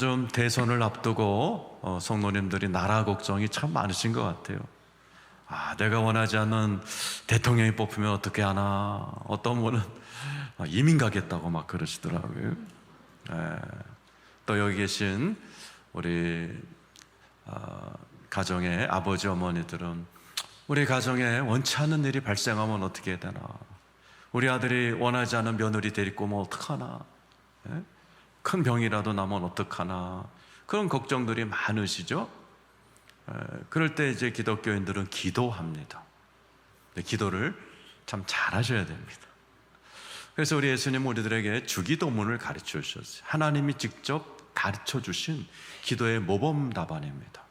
좀 대선을 앞두고 성도님들이 나라 걱정이 참 많으신 것 같아요. 내가 원하지 않는 대통령이 뽑히면 어떻게 하나. 어떤 분은 이민 가겠다고 막 그러시더라고요. 또 여기 계신 우리 가정의 아버지 어머니들은 우리 가정에 원치 않는 일이 발생하면 어떻게 해야 되나. 우리 아들이 원하지 않은 며느리 데리고 오면 어떡하나. 큰 병이라도 나면 어떡하나. 그런 걱정들이 많으시죠. 그럴 때 이제 기독교인들은 기도합니다. 기도를 참 잘하셔야 됩니다. 그래서 우리 예수님 우리들에게 주기도문을 가르쳐 주셨어요. 하나님이 직접 가르쳐 주신 기도의 모범 답안입니다.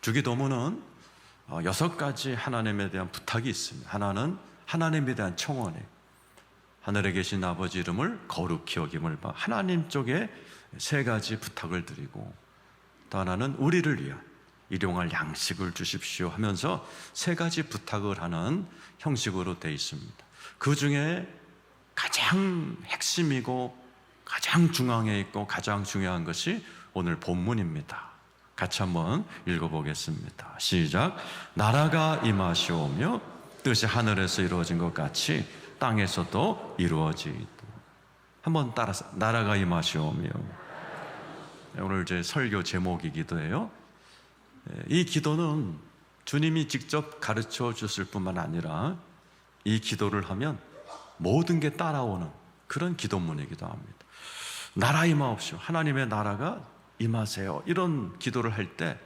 주기도문은 6가지 하나님에 대한 부탁이 있습니다. 하나는 하나님에 대한 청원이에요. 하늘에 계신 아버지 이름을 거룩히 여김을 봐. 하나님 쪽에 3가지 부탁을 드리고, 또 하나는 우리를 위한 일용할 양식을 주십시오 하면서 3가지 부탁을 하는 형식으로 되어 있습니다. 그 중에 가장 핵심이고 가장 중앙에 있고 가장 중요한 것이 오늘 본문입니다. 같이 한번 읽어보겠습니다. 시작. 나라가 임하시오며 뜻이 하늘에서 이루어진 것 같이 땅에서도 이루어지이다. 한번 따라서 나라가 임하시오며. 오늘 제 설교 제목이기도 해요. 이 기도는 주님이 직접 가르쳐 주실 뿐만 아니라 이 기도를 하면 모든 게 따라오는 그런 기도문이기도 합니다. 나라 임하옵시오. 하나님의 나라가 임하세요. 이런 기도를 할 때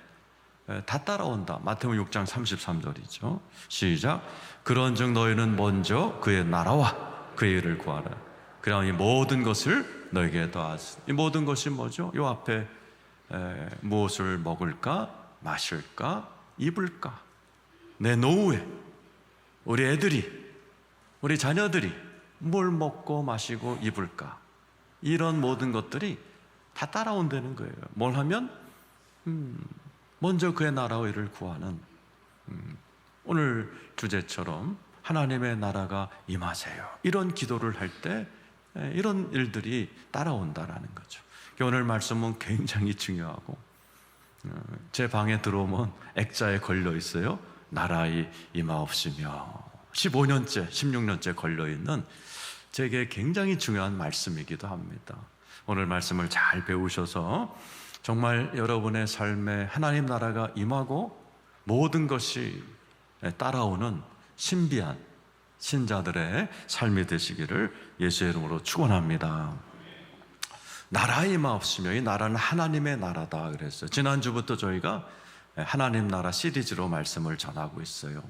다 따라온다. 마태복음 6장 33절이죠. 시작. 그런즉 너희는 먼저 그의 나라와 그의 일을 구하라. 그러면 이 모든 것을 너에게 더하시. 이 모든 것이 뭐죠? 이 앞에 무엇을 먹을까, 마실까, 입을까, 내 노후에 우리 애들이, 우리 자녀들이 뭘 먹고 마시고 입을까, 이런 모든 것들이 다 따라온다는 거예요. 뭘 하면 먼저 그의 나라와 일을 구하는, 오늘 주제처럼 하나님의 나라가 임하세요. 이런 기도를 할 때 이런 일들이 따라온다라는 거죠. 오늘 말씀은 굉장히 중요하고, 제 방에 들어오면 액자에 걸려 있어요. 나라의 임하옵시며. 15년째, 16년째 걸려있는 제게 굉장히 중요한 말씀이기도 합니다. 오늘 말씀을 잘 배우셔서 정말 여러분의 삶에 하나님 나라가 임하고 모든 것이 따라오는 신비한 신자들의 삶이 되시기를 예수의 이름으로 축원합니다. 나라의 임하옵시며. 이 나라는 하나님의 나라다 그랬어요. 지난주부터 저희가 하나님 나라 시리즈로 말씀을 전하고 있어요.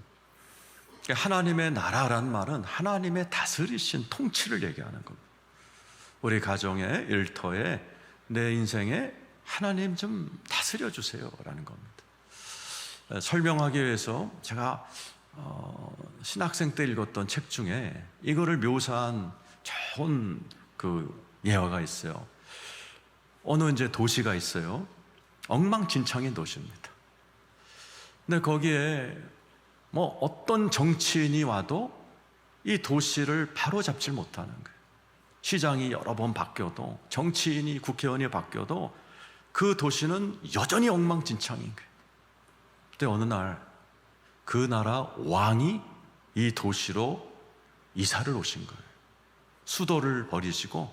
하나님의 나라란 말은 하나님의 다스리신 통치를 얘기하는 겁니다. 우리 가정의 일터에, 내 인생에 하나님 좀 다스려 주세요 라는 겁니다. 설명하기 위해서 제가 신학생 때 읽었던 책 중에 이거를 묘사한 좋은 그 예화가 있어요. 어느 이제 도시가 있어요. 엉망진창인 도시입니다. 근데 거기에 뭐 어떤 정치인이 와도 이 도시를 바로잡지 못하는 거예요. 시장이 여러 번 바뀌어도, 정치인이, 국회의원이 바뀌어도 그 도시는 여전히 엉망진창인 거예요. 그때 어느 날 그 나라 왕이 이 도시로 이사를 오신 거예요. 수도를 버리시고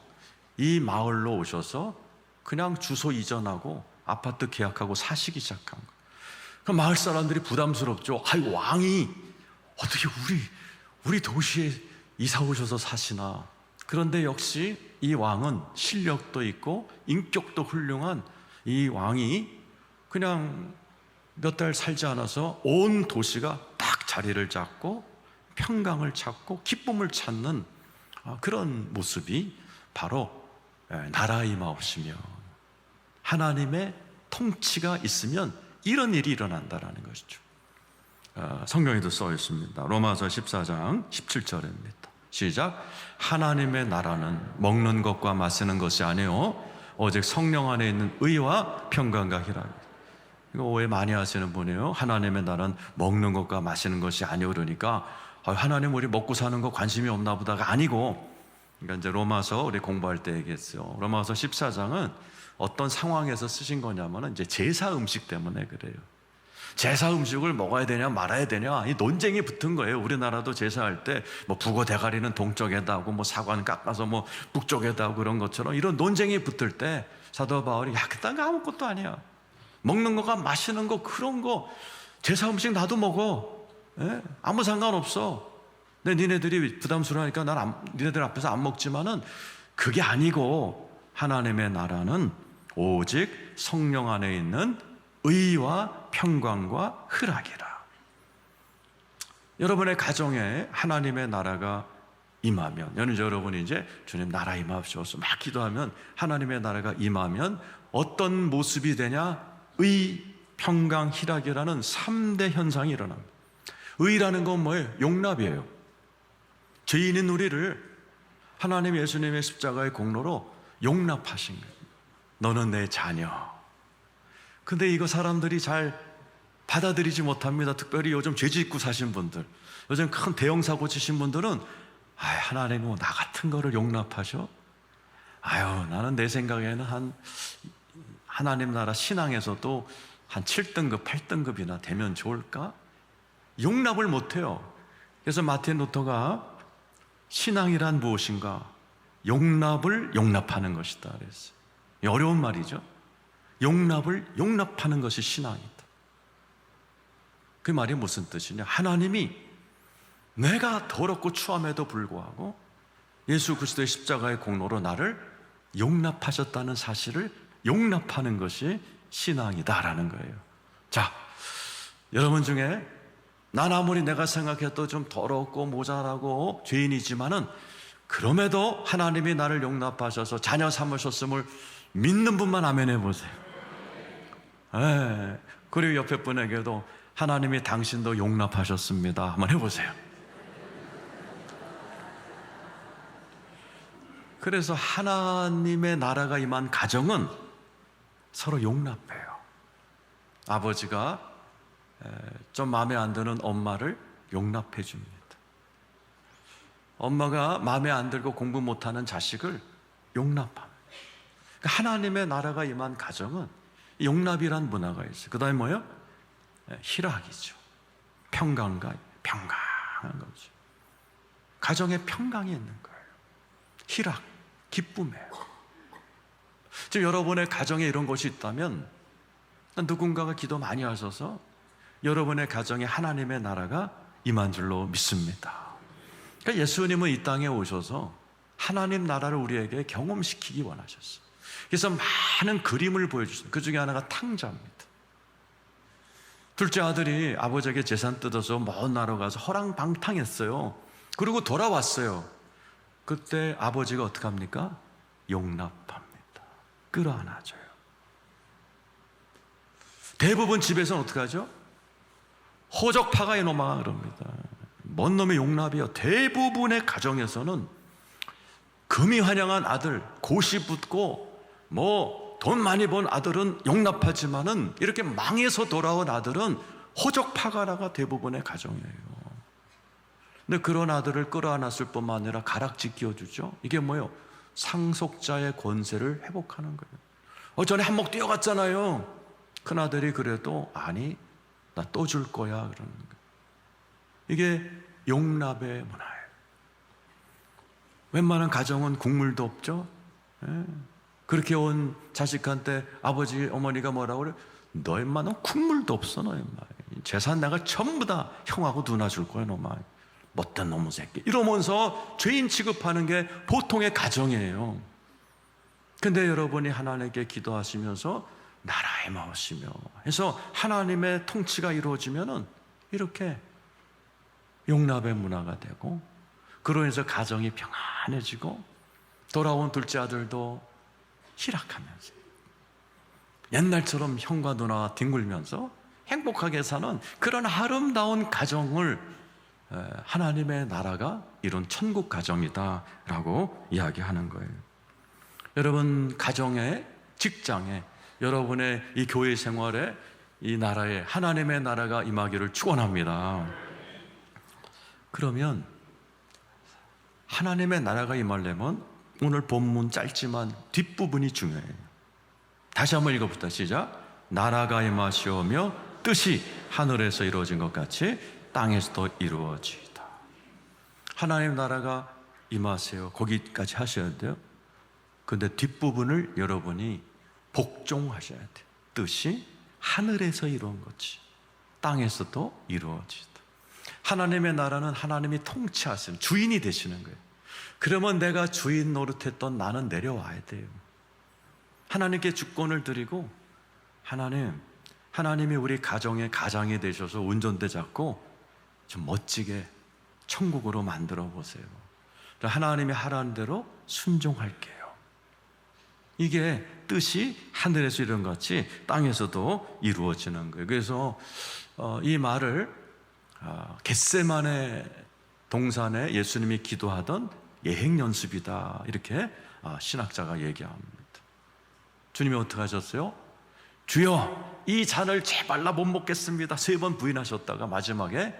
이 마을로 오셔서 그냥 주소 이전하고 아파트 계약하고 사시기 시작한 거예요. 그 마을 사람들이 부담스럽죠. 왕이 어떻게 우리 도시에 이사 오셔서 사시나. 그런데 역시 이 왕은 실력도 있고 인격도 훌륭한 이 왕이 그냥 몇 달 살지 않아서 온 도시가 딱 자리를 잡고 평강을 찾고 기쁨을 찾는 그런 모습이 바로 나라 임하옵시며, 하나님의 통치가 있으면 이런 일이 일어난다라는 것이죠. 성경에도 써 있습니다. 로마서 14장 17절입니다. 시작. 하나님의 나라는 먹는 것과 마시는 것이 아니요 오직 성령 안에 있는 의와 평강과 희락이다. 이거 오해 많이 하시는 분이에요. 하나님의 나라는 먹는 것과 마시는 것이 아니오. 그러니까 하나님 우리 먹고 사는 거 관심이 없나 보다가 아니고, 그러니까 이제 로마서 우리 공부할 때 얘기했어요. 로마서 14장은 어떤 상황에서 쓰신 거냐면은 이제 제사 음식 때문에 그래요. 제사 음식을 먹어야 되냐 말아야 되냐 이 논쟁이 붙은 거예요. 우리나라도 제사할 때 뭐 북어 대가리는 동쪽에다 하고 뭐 사관 깎아서 뭐 북쪽에다 하고 그런 것처럼 이런 논쟁이 붙을 때 사도 바울이 야 그딴 거 아무것도 아니야. 먹는 거가 마시는 거 그런 거 제사 음식 나도 먹어. 예? 아무 상관없어. 근데 니네들이 부담스러우니까 니네들 앞에서 안 먹지만은 그게 아니고 하나님의 나라는 오직 성령 안에 있는 의와 평강과 희락이라. 여러분의 가정에 하나님의 나라가 임하면, 여러분이 이제 주님 나라 임하옵소서 막 기도하면 하나님의 나라가 임하면 어떤 모습이 되냐? 의, 평강, 희락이라는 3대 현상이 일어납니다. 의라는 건 뭐예요? 용납이에요. 죄인인 우리를 하나님 예수님의 십자가의 공로로 용납하신 거예요. 너는 내 자녀. 근데 이거 사람들이 잘 받아들이지 못합니다. 특별히 요즘 죄 짓고 사신 분들, 요즘 큰 대형 사고 치신 분들은 하나님은 뭐 나 같은 거를 용납하셔? 나는 내 생각에는 하나님 나라 신앙에서도 한 7등급, 8등급이나 되면 좋을까? 용납을 못해요. 그래서 마틴 루터가 신앙이란 무엇인가? 용납을 용납하는 것이다 그랬어요. 어려운 말이죠. 용납을 용납하는 것이 신앙이다. 그 말이 무슨 뜻이냐? 하나님이 내가 더럽고 추함에도 불구하고 예수 그리스도의 십자가의 공로로 나를 용납하셨다는 사실을 용납하는 것이 신앙이다라는 거예요. 자, 여러분 중에 난 아무리 내가 생각해도 좀 더럽고 모자라고 죄인이지만은 그럼에도 하나님이 나를 용납하셔서 자녀 삼으셨음을 믿는 분만 아멘 해보세요. 그리고 옆에 분에게도 하나님이 당신도 용납하셨습니다 한번 해보세요. 그래서 하나님의 나라가 임한 가정은 서로 용납해요. 아버지가 좀 마음에 안 드는 엄마를 용납해 줍니다. 엄마가 마음에 안 들고 공부 못하는 자식을 용납합니다. 그러니까 하나님의 나라가 임한 가정은 용납이란 문화가 있어요. 그 다음에 뭐예요? 희락이죠. 평강한 거죠. 가정에 평강이 있는 거예요. 희락, 기쁨이에요. 지금 여러분의 가정에 이런 것이 있다면 누군가가 기도 많이 하셔서 여러분의 가정에 하나님의 나라가 임한 줄로 믿습니다. 그러니까 예수님은 이 땅에 오셔서 하나님 나라를 우리에게 경험시키기 원하셨어요. 그래서 많은 그림을 보여주셨어요. 그 중에 하나가 탕자입니다. 둘째 아들이 아버지에게 재산 뜯어서 먼 나라 가서 허랑방탕했어요. 그리고 돌아왔어요. 그때 아버지가 어떻게 합니까? 용납합니다. 끌어안아줘요. 대부분 집에서는 어떻게 하죠? 호적파가 이놈아 그럽니다. 뭔 놈의 용납이요. 대부분의 가정에서는 금이 환영한 아들, 고시 붙고 돈 많이 번 아들은 용납하지만은 이렇게 망해서 돌아온 아들은 호적파가라가 대부분의 가정이에요. 근데 그런 아들을 끌어안았을 뿐만 아니라 가락지 끼워주죠. 이게 뭐예요? 상속자의 권세를 회복하는 거예요. 전에 한몫 뛰어갔잖아요. 큰아들이 그래도 아니 나 또 줄 거야 그러는 거예요. 이게 용납의 문화예요. 웬만한 가정은 국물도 없죠. 그렇게 온 자식한테 아버지 어머니가 뭐라고 그래? 너 임마 너 국물도 없어 너 임마. 재산 내가 전부 다 형하고 누나 줄 거야 너마. 못된 놈의 새끼 이러면서 죄인 취급하는 게 보통의 가정이에요. 근데 여러분이 하나님께 기도하시면서 나라에 마우시며 해서 하나님의 통치가 이루어지면은 이렇게 용납의 문화가 되고 그로 인해서 가정이 평안해지고 돌아온 둘째 아들도 희락하면서 옛날처럼 형과 누나가 뒹굴면서 행복하게 사는 그런 아름다운 가정을 하나님의 나라가 이룬 천국 가정이다라고 이야기하는 거예요. 여러분 가정에, 직장에, 여러분의 이 교회 생활에 이 나라에 하나님의 나라가 임하기를 축원합니다. 그러면 하나님의 나라가 임하려면 오늘 본문 짧지만 뒷부분이 중요해요. 다시 한번 읽어봅시다. 시작. 나라가 임하시오며 뜻이 하늘에서 이루어진 것 같이 땅에서도 이루어지이다. 하나님 나라가 임하세요. 거기까지 하셔야 돼요. 근데 뒷부분을 여러분이 복종하셔야 돼요. 뜻이 하늘에서 이루어진 것이 땅에서도 이루어지다. 하나님의 나라는 하나님이 통치하시는 주인이 되시는 거예요. 그러면 내가 주인 노릇했던 나는 내려와야 돼요. 하나님께 주권을 드리고 하나님이 우리 가정의 가장이 되셔서 운전대 잡고 좀 멋지게 천국으로 만들어 보세요. 하나님이 하라는 대로 순종할게요. 이게 뜻이 하늘에서 이룬 것 같이 땅에서도 이루어지는 거예요. 그래서 이 말을 겟세마네 동산에 예수님이 기도하던 예행 연습이다, 이렇게 신학자가 얘기합니다. 주님이 어떻게 하셨어요? 주여, 이 잔을 제발 나 못 먹겠습니다 3번 부인하셨다가 마지막에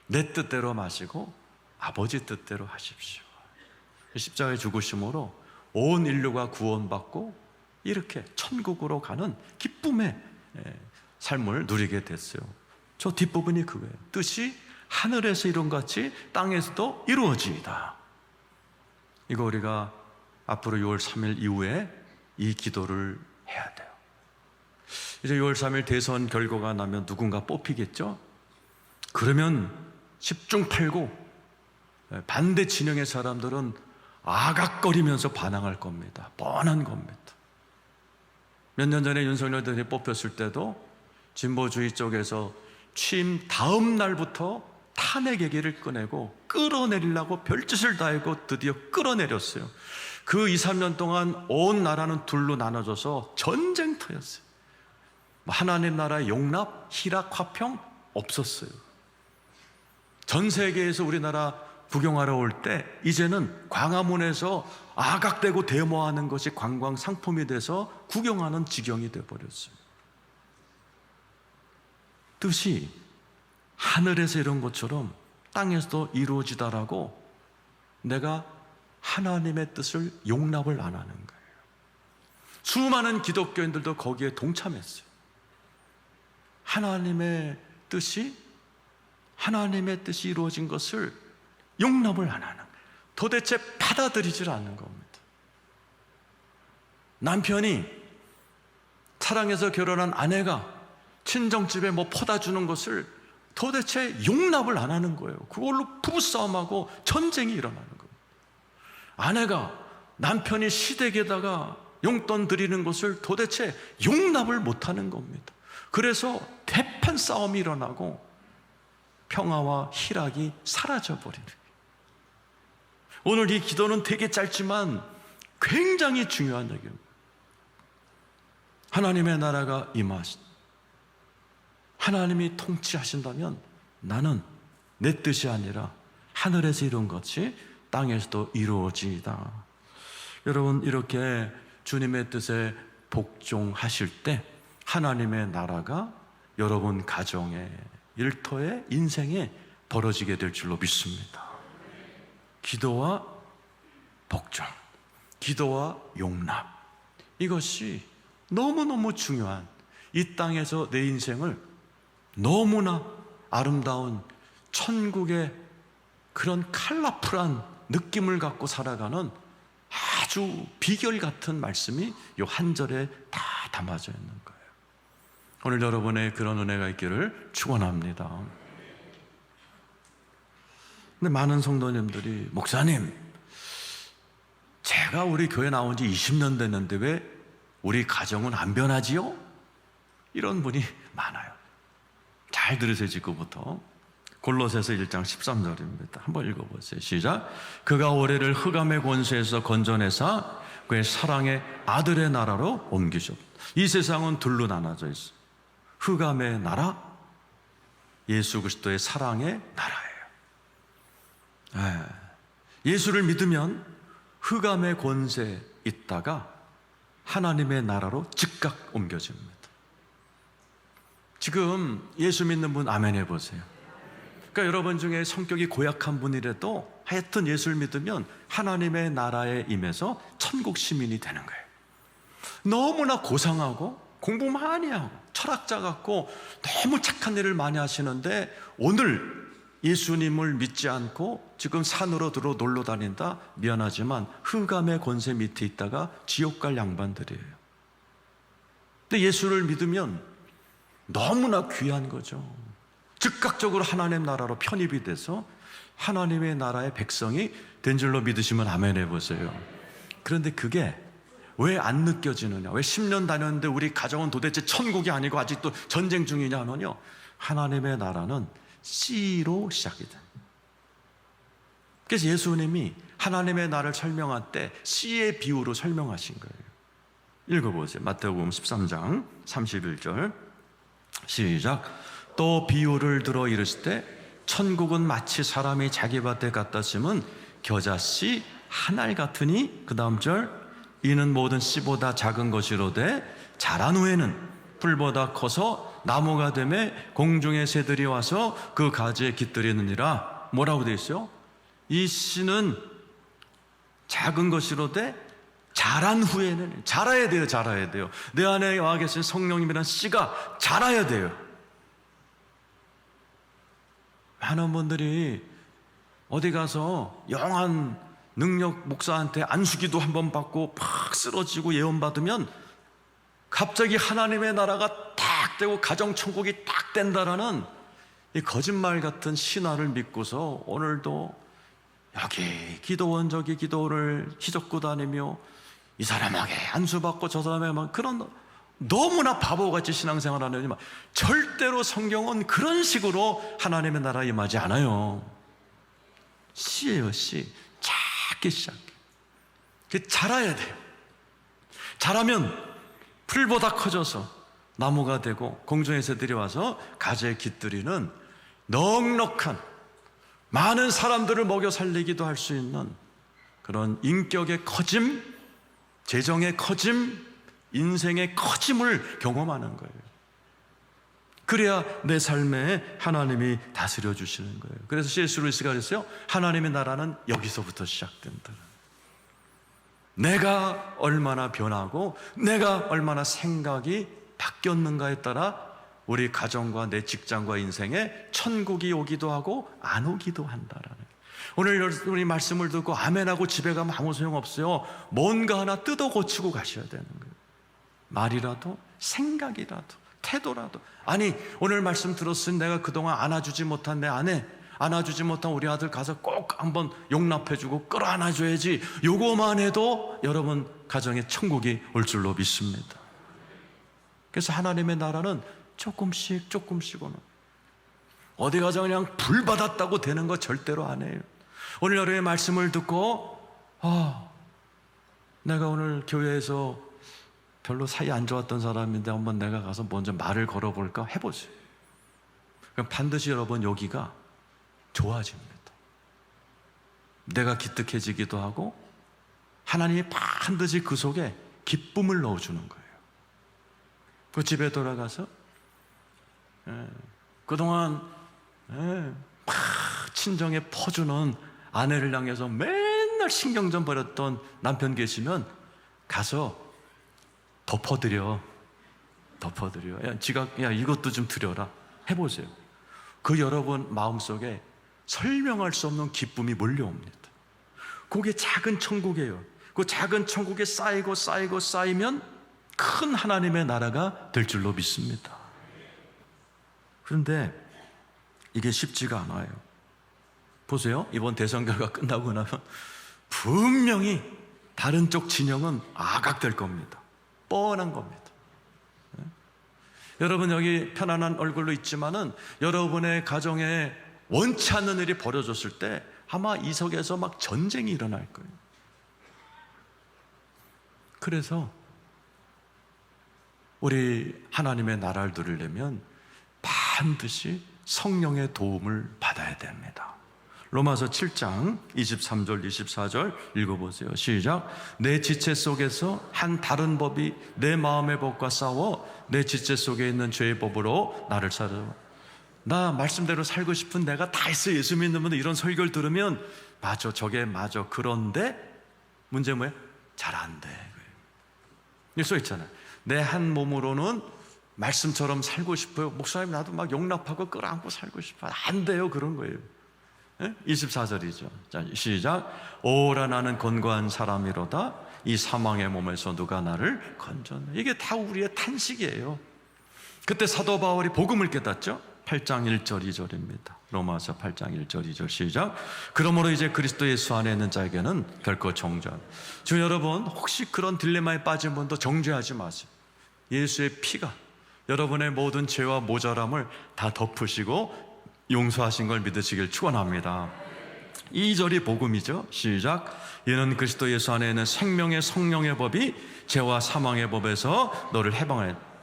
내 뜻대로 마시고 아버지 뜻대로 하십시오. 십자가의 죽으심으로 온 인류가 구원받고 이렇게 천국으로 가는 기쁨의 삶을 누리게 됐어요. 저 뒷부분이 그거예요. 뜻이 하늘에서 이룬 것 같이 땅에서도 이루어지이다. 이거 우리가 앞으로 6월 3일 이후에 이 기도를 해야 돼요. 이제 6월 3일 대선 결과가 나면 누군가 뽑히겠죠? 그러면 10중 8구 반대 진영의 사람들은 아각거리면서 반항할 겁니다. 뻔한 겁니다. 몇 년 전에 윤석열 대통령이 뽑혔을 때도 진보주의 쪽에서 취임 다음 날부터 탄핵 얘기를 꺼내고 끌어내리려고 별짓을 다 하고 드디어 끌어내렸어요. 그 2, 3년 동안 온 나라는 둘로 나눠져서 전쟁터였어요. 하나님 나라의 용납, 희락, 화평 없었어요. 전 세계에서 우리나라 구경하러 올 때 이제는 광화문에서 아각대고 데모하는 것이 관광 상품이 돼서 구경하는 지경이 되어버렸어요. 뜻이 하늘에서 이런 것처럼 땅에서도 이루어지다라고 내가 하나님의 뜻을 용납을 안 하는 거예요. 수많은 기독교인들도 거기에 동참했어요. 하나님의 뜻이 이루어진 것을 용납을 안 하는, 도대체 받아들이질 않는 겁니다. 남편이 사랑해서 결혼한 아내가 친정집에 뭐 퍼다 주는 것을 도대체 용납을 안 하는 거예요. 그걸로 부부싸움하고 전쟁이 일어나는 거예요. 아내가 남편이 시댁에다가 용돈 드리는 것을 도대체 용납을 못하는 겁니다. 그래서 대판 싸움이 일어나고 평화와 희락이 사라져버리는 거예요. 오늘 이 기도는 되게 짧지만 굉장히 중요한 얘기입니다. 하나님의 나라가 하나님이 통치하신다면 나는 내 뜻이 아니라 하늘에서 이룬 것이 땅에서도 이루어지이다. 여러분, 이렇게 주님의 뜻에 복종하실 때 하나님의 나라가 여러분 가정에, 일터에, 인생에 벌어지게 될 줄로 믿습니다. 기도와 복종, 기도와 용납, 이것이 너무너무 중요한, 이 땅에서 내 인생을 너무나 아름다운 천국의 그런 컬러풀한 느낌을 갖고 살아가는 아주 비결 같은 말씀이 이 한 절에 다 담아져 있는 거예요. 오늘 여러분의 그런 은혜가 있기를 축원합니다. 근데 많은 성도님들이, 목사님, 제가 우리 교회 나온 지 20년 됐는데 왜 우리 가정은 안 변하지요? 이런 분이 많아요. 잘 들으세요. 지금부터 골로새서 1장 13절입니다. 한번 읽어보세요. 시작. 그가 우리를 흑암의 권세에서 건져내사 그의 사랑의 아들의 나라로 옮기셨다. 이 세상은 둘로 나눠져 있어. 흑암의 나라, 예수 그리스도의 사랑의 나라예요. 예수를 믿으면 흑암의 권세에 있다가 하나님의 나라로 즉각 옮겨집니다. 지금 예수 믿는 분 아멘 해보세요. 그러니까 여러분 중에 성격이 고약한 분이라도 하여튼 예수를 믿으면 하나님의 나라에 임해서 천국 시민이 되는 거예요. 너무나 고상하고 공부 많이 하고 철학자 같고 너무 착한 일을 많이 하시는데 오늘 예수님을 믿지 않고 지금 산으로 들어 놀러 다닌다? 미안하지만 흑암의 권세 밑에 있다가 지옥 갈 양반들이에요. 근데 예수를 믿으면 너무나 귀한 거죠. 즉각적으로 하나님 나라로 편입이 돼서 하나님의 나라의 백성이 된 줄로 믿으시면 아멘 해보세요. 그런데 그게 왜 안 느껴지느냐? 왜 10년 다녔는데 우리 가정은 도대체 천국이 아니고 아직도 전쟁 중이냐 하면요, 하나님의 나라는 C로 시작이 돼요. 그래서 예수님이 하나님의 나라를 설명할 때 C의 비유로 설명하신 거예요. 읽어보세요. 마태복음 13장 31절 시작. 또 비유를 들어 이르실 때 천국은 마치 사람이 자기 밭에 갖다 심은 겨자씨 한 알 같으니, 그 다음 절, 이는 모든 씨보다 작은 것이로되 자란 후에는 풀보다 커서 나무가 되매 공중의 새들이 와서 그 가지에 깃들이느니라. 뭐라고 되어 있어요? 이 씨는 작은 것이로되 자란 후에는, 자라야 돼요. 자라야 돼요. 내 안에 와 계신 성령님이라는 씨가 자라야 돼요. 많은 분들이 어디 가서 영한 능력 목사한테 안수기도 한번 받고 팍 쓰러지고 예언 받으면 갑자기 하나님의 나라가 딱 되고 가정천국이 딱 된다라는 이 거짓말 같은 신화를 믿고서 오늘도 여기 기도원 저기 기도를 휘젓고 다니며 이 사람에게 안수받고 저 사람에게만 그런 너무나 바보같이 신앙생활을 하지만 절대로 성경은 그런 식으로 하나님의 나라에 임하지 않아요. 씨예요, 씨. 작게 시작해. 자라야 돼요. 자라면 풀보다 커져서 나무가 되고 공중의 새들이 와서 가지에 깃들이는 넉넉한 많은 사람들을 먹여 살리기도 할 수 있는 그런 인격의 커짐, 재정의 커짐, 인생의 커짐을 경험하는 거예요. 그래야 내 삶에 하나님이 다스려 주시는 거예요. 그래서 C.S. 루이스가 그랬어요. 하나님의 나라는 여기서부터 시작된다. 내가 얼마나 변하고 내가 얼마나 생각이 바뀌었는가에 따라 우리 가정과 내 직장과 인생에 천국이 오기도 하고 안 오기도 한다라는. 오늘 우리 말씀을 듣고 아멘하고 집에 가면 아무 소용없어요. 뭔가 하나 뜯어 고치고 가셔야 되는 거예요. 말이라도 생각이라도 태도라도. 아니 오늘 말씀 들었으니 내가 그동안 안아주지 못한 내 아내, 안아주지 못한 우리 아들 가서 꼭 한번 용납해주고 끌어안아줘야지. 요거만 해도 여러분 가정에 천국이 올 줄로 믿습니다. 그래서 하나님의 나라는 조금씩 조금씩 오는, 어디 가서 그냥 불 받았다고 되는 거 절대로 아니에요. 오늘 여러분의 말씀을 듣고 내가 오늘 교회에서 별로 사이 안 좋았던 사람인데 한번 내가 가서 먼저 말을 걸어볼까 해보세요. 그럼 반드시 여러분 여기가 좋아집니다. 내가 기특해지기도 하고 하나님이 반드시 그 속에 기쁨을 넣어주는 거예요. 그 집에 돌아가서 그동안 막 친정에 퍼주는 아내를 향해서 맨날 신경전 벌였던 남편 계시면 가서 덮어드려. 야, 지각, 야, 이것도 좀 드려라. 해보세요. 그 여러분 마음속에 설명할 수 없는 기쁨이 몰려옵니다. 그게 작은 천국이에요. 그 작은 천국에 쌓이고 쌓이고 쌓이면 큰 하나님의 나라가 될 줄로 믿습니다. 그런데 이게 쉽지가 않아요. 보세요. 이번 대선 결과 끝나고 나면 분명히 다른 쪽 진영은 아각될 겁니다. 뻔한 겁니다. 여러분 여기 편안한 얼굴로 있지만은 여러분의 가정에 원치 않는 일이 벌어졌을 때 아마 이 속에서 막 전쟁이 일어날 거예요. 그래서 우리 하나님의 나라를 누리려면 반드시 성령의 도움을 받아야 됩니다. 로마서 7장 23절 24절 읽어보세요. 시작. 내 지체 속에서 한 다른 법이 내 마음의 법과 싸워 내 지체 속에 있는 죄의 법으로 나를 사르. 나 말씀대로 살고 싶은 내가 다 했어. 예수 믿는 분들 이런 설교를 들으면 맞아, 저게 맞아. 그런데 문제 뭐예요? 잘 안 돼. 여기 써 있잖아요. 내 한 몸으로는 말씀처럼 살고 싶어요. 목사님 나도 막 용납하고 끌어안고 살고 싶어요. 안 돼요. 그런 거예요. 24절이죠. 자, 시작. 오라 나는 권고한 사람이로다. 이 사망의 몸에서 누가 나를 건졌네. 이게 다 우리의 탄식이에요. 그때 사도 바울이 복음을 깨닫죠. 8장 1절 2절입니다. 로마서 8장 1절 2절 시작. 그러므로 이제 그리스도 예수 안에 있는 자에게는 결코 정죄. 주 여러분, 혹시 그런 딜레마에 빠진 분도 정죄하지 마세요. 예수의 피가 여러분의 모든 죄와 모자람을 다 덮으시고 용서하신 걸 믿으시길 축원합니다. 2절이 복음이죠. 시작. 이는 그리스도 예수 안에 있는 생명의 성령의 법이 죄와 사망의 법에서 너를 해방하여.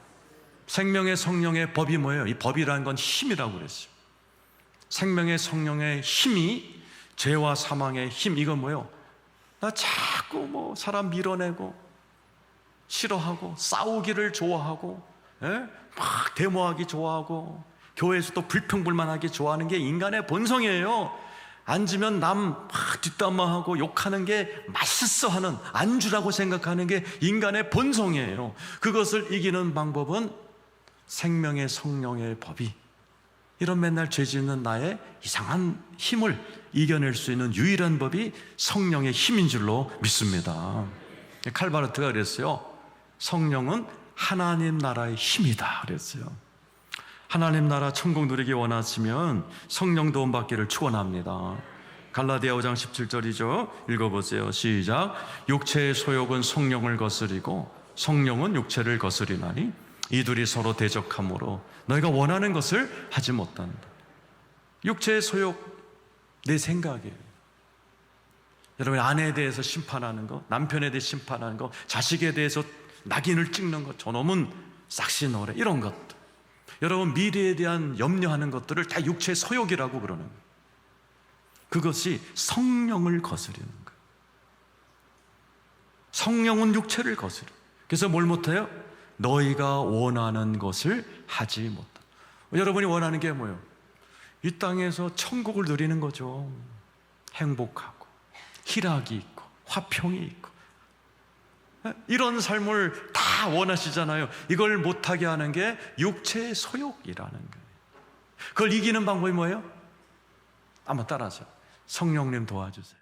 생명의 성령의 법이 뭐예요? 이 법이라는 건 힘이라고 그랬어요. 생명의 성령의 힘이 죄와 사망의 힘. 이건 뭐예요? 나 자꾸 뭐 사람 밀어내고 싫어하고 싸우기를 좋아하고 막 데모하기 좋아하고 교회에서도 불평불만하기 좋아하는 게 인간의 본성이에요. 앉으면 남 막 뒷담화하고 욕하는 게 맛있어 하는 안주라고 생각하는 게 인간의 본성이에요. 그것을 이기는 방법은 생명의 성령의 법이 이런 맨날 죄 짓는 나의 이상한 힘을 이겨낼 수 있는 유일한 법이 성령의 힘인 줄로 믿습니다. 칼바르트가 그랬어요. 성령은 하나님 나라의 힘이다 그랬어요. 하나님 나라 천국 누리기 원하시면 성령 도움 받기를 축원합니다. 갈라디아 5장 17절이죠. 읽어보세요. 시작. 육체의 소욕은 성령을 거스리고 성령은 육체를 거스리나니 이 둘이 서로 대적하므로 너희가 원하는 것을 하지 못한다. 육체의 소욕, 내 생각이에요. 여러분, 아내에 대해서 심판하는 거, 남편에 대해 심판하는 거, 자식에 대해서 낙인을 찍는 거, 저놈은 싹시노래, 이런 것들. 여러분, 미래에 대한 염려하는 것들을 다 육체의 소욕이라고 그러는 거예요. 그것이 성령을 거스르는 거예요. 성령은 육체를 거스려. 그래서 뭘 못해요? 너희가 원하는 것을 하지 못한다. 여러분이 원하는 게 뭐예요? 이 땅에서 천국을 누리는 거죠. 행복하고 희락이 있고 화평이 있고 이런 삶을 다 원하시잖아요. 이걸 못하게 하는 게 육체의 소욕이라는 거예요. 그걸 이기는 방법이 뭐예요? 한번 따라하세요. 성령님 도와주세요.